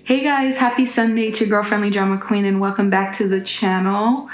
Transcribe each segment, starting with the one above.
Hey guys, happy Sunday to Girl Friendly Drama Queen and welcome back to the channel.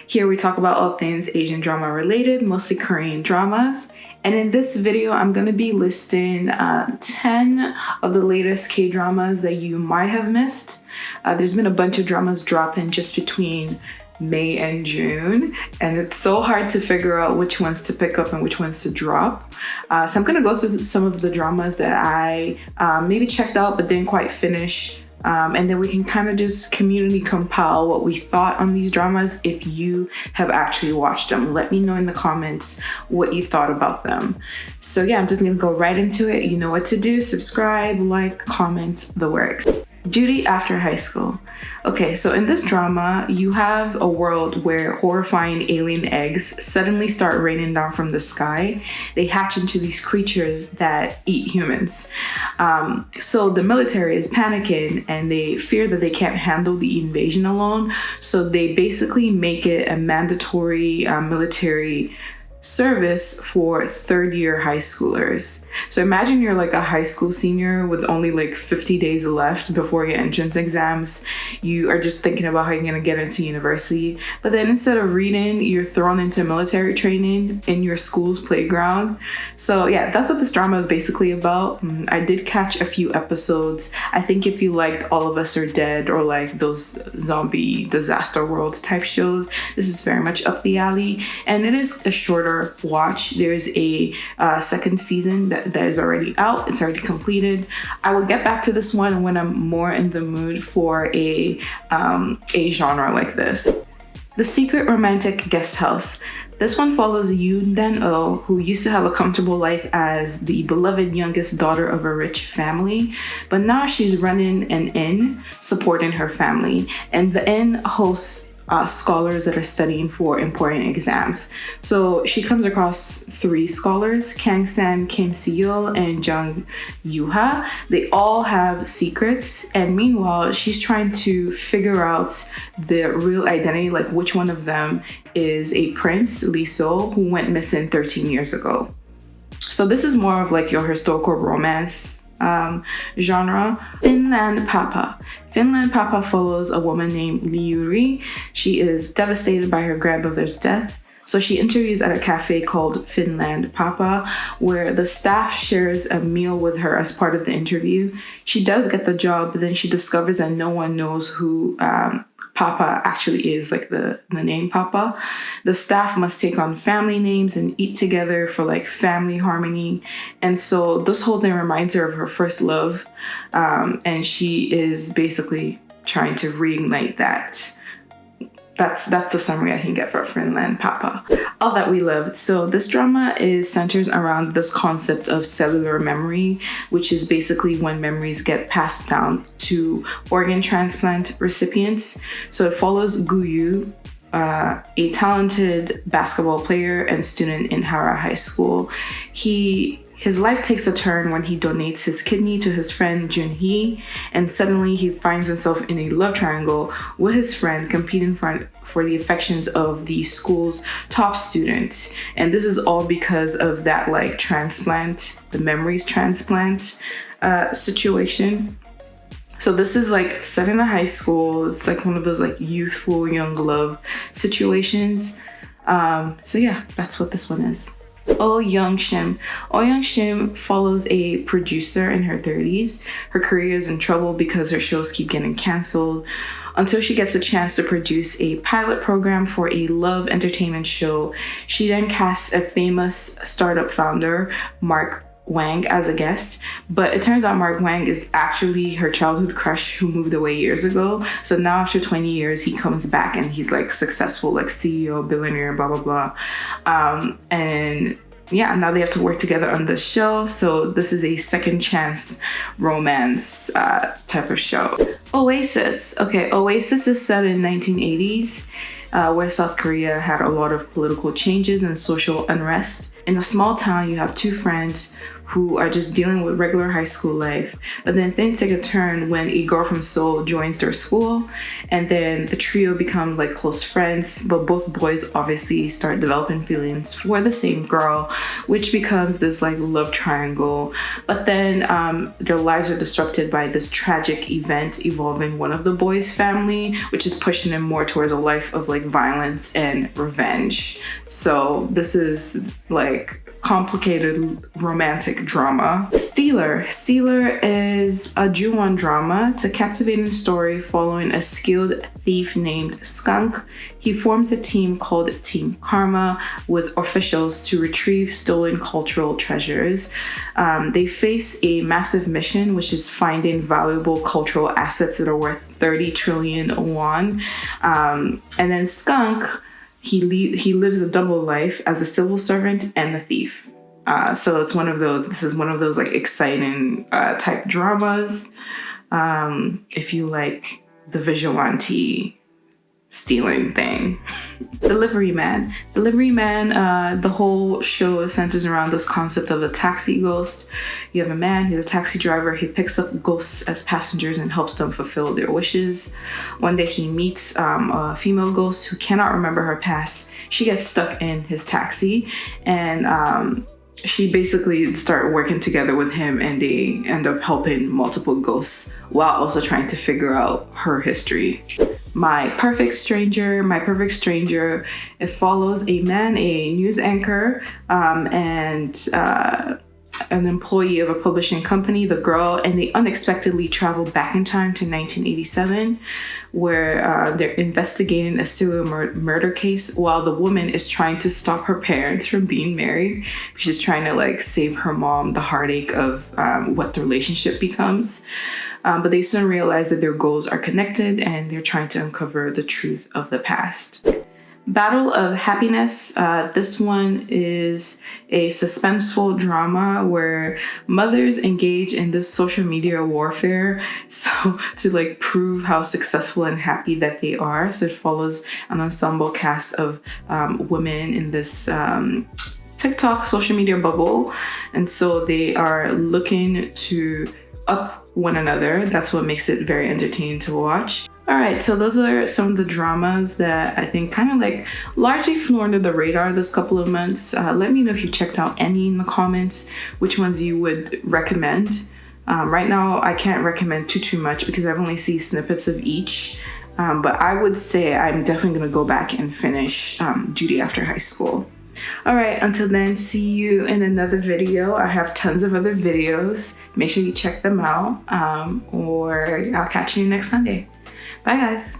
Here we talk about all things Asian drama related, mostly Korean dramas. And in this video, I'm going to be listing 10 of the latest K-dramas that you might have missed. There's been a bunch of dramas dropping just between May and June, and it's so hard to figure out which ones to pick up and which ones to drop. So I'm going to go through some of the dramas that I maybe checked out but didn't quite finish. And then we can kind of just community compile what we thought on these dramas if you have actually watched them. Let me know in the comments what you thought about them. So yeah, I'm just gonna go right into it. You know what to do. Subscribe, like, comment, the works. Duty After High School. Okay, so in this drama, you have a world where horrifying alien eggs suddenly start raining down from the sky. They hatch into these creatures that eat humans. So the military is panicking and they fear that they can't handle the invasion alone. So they basically make it a mandatory military service for third-year high schoolers. So imagine you're like a high school senior with only like 50 days left before your entrance exams. You are just thinking about how you're gonna get into university, but then instead of reading, you're thrown into military training in your school's playground. So yeah, that's what this drama is basically about. I did catch a few episodes. I think if you liked All of Us Are Dead or like those zombie disaster worlds type shows, this is very much up the alley, and it is a shorter watch. There's a second season that is already out. It's already completed. I will get back to this one when I'm more in the mood for a genre like this. The Secret Romantic Guesthouse. This one follows Yoon Dan-oh, who used to have a comfortable life as the beloved youngest daughter of a rich family, but now she's running an inn supporting her family, and the inn hosts scholars that are studying for important exams. So she comes across three scholars, Kang-san, Kim Si-yeol, and Jung Yoo-ha. They all have secrets, and meanwhile, she's trying to figure out the real identity, like which one of them is a prince, Lee So, who went missing 13 years ago. So this is more of like your historical romance genre. Finland Papa. Finland Papa follows a woman named Liuri. She is devastated by her grandmother's death. So she interviews at a cafe called Finland Papa, where the staff shares a meal with her as part of the interview. She does get the job, but then she discovers that no one knows who Papa actually is, like the name Papa. The staff must take on family names and eat together for like family harmony. And so this whole thing reminds her of her first love. And she is basically trying to reignite that. That's the summary I can get for Finland Papa. All That We Loved. So this drama centers around this concept of cellular memory, which is basically when memories get passed down to organ transplant recipients. So it follows Guyu, a talented basketball player and student in Hara High School. His life takes a turn when he donates his kidney to his friend Junhee, and suddenly he finds himself in a love triangle with his friend competing for the affections of the school's top student. And this is all because of that like transplant, the memories transplant situation. So this is like set in a high school. It's like one of those like youthful young love situations. So yeah, that's what this one is. Oh Young Shim. Oh Young Shim follows a producer in her 30s. Her career is in trouble because her shows keep getting canceled until she gets a chance to produce a pilot program for a love entertainment show. She then casts a famous startup founder, Mark Wang, as a guest, but it turns out Mark Wang is actually her childhood crush who moved away years ago. So now after 20 years, he comes back and he's like successful, like CEO, billionaire, blah, blah, blah. And yeah, now they have to work together on this show. So this is a second chance romance type of show. Oasis. Okay, Oasis is set in 1980s. Where South Korea had a lot of political changes and social unrest. In a small town, you have two friends who are just dealing with regular high school life. But then things take a turn when a girl from Seoul joins their school, and then the trio become like close friends, but both boys obviously start developing feelings for the same girl, which becomes this like love triangle. But then their lives are disrupted by this tragic event involving one of the boys' family, which is pushing them more towards a life of like violence and revenge. So this is like complicated romantic drama. Stealer is a Ju-won drama. It's a captivating story following a skilled thief named Skunk. He forms a team called Team Karma with officials to retrieve stolen cultural treasures. They face a massive mission, which is finding valuable cultural assets that are worth 30 trillion won. And then Skunk, he lives a double life as a civil servant and a thief. So it's this is one of those like exciting type dramas. If you like the vigilante stealing thing. Delivery Man, the whole show centers around this concept of a taxi ghost. You have a man, he's a taxi driver. He picks up ghosts as passengers and helps them fulfill their wishes. One day he meets a female ghost who cannot remember her past. She gets stuck in his taxi, and she basically start working together with him, and they end up helping multiple ghosts while also trying to figure out her history. My Perfect Stranger, it follows a man, a news anchor, and an employee of a publishing company, the girl, and they unexpectedly travel back in time to 1987, where they're investigating a serial murder case while the woman is trying to stop her parents from being married. She's trying to like save her mom the heartache of what the relationship becomes. But they soon realize that their goals are connected and they're trying to uncover the truth of the past. Battle of Happiness. This one is a suspenseful drama where mothers engage in this social media warfare to like prove how successful and happy that they are. So it follows an ensemble cast of women in this TikTok social media bubble, and so they are looking to up one another. That's what makes it very entertaining to watch. All right, so those are some of the dramas that I think kind of like largely flew under the radar this couple of months. Let me know if you checked out any in the comments, which ones you would recommend. Right now, I can't recommend too much because I've only seen snippets of each. But I would say I'm definitely gonna go back and finish Duty After High School. All right, until then, see you in another video. I have tons of other videos. Make sure you check them out, or I'll catch you next Sunday. Bye, guys.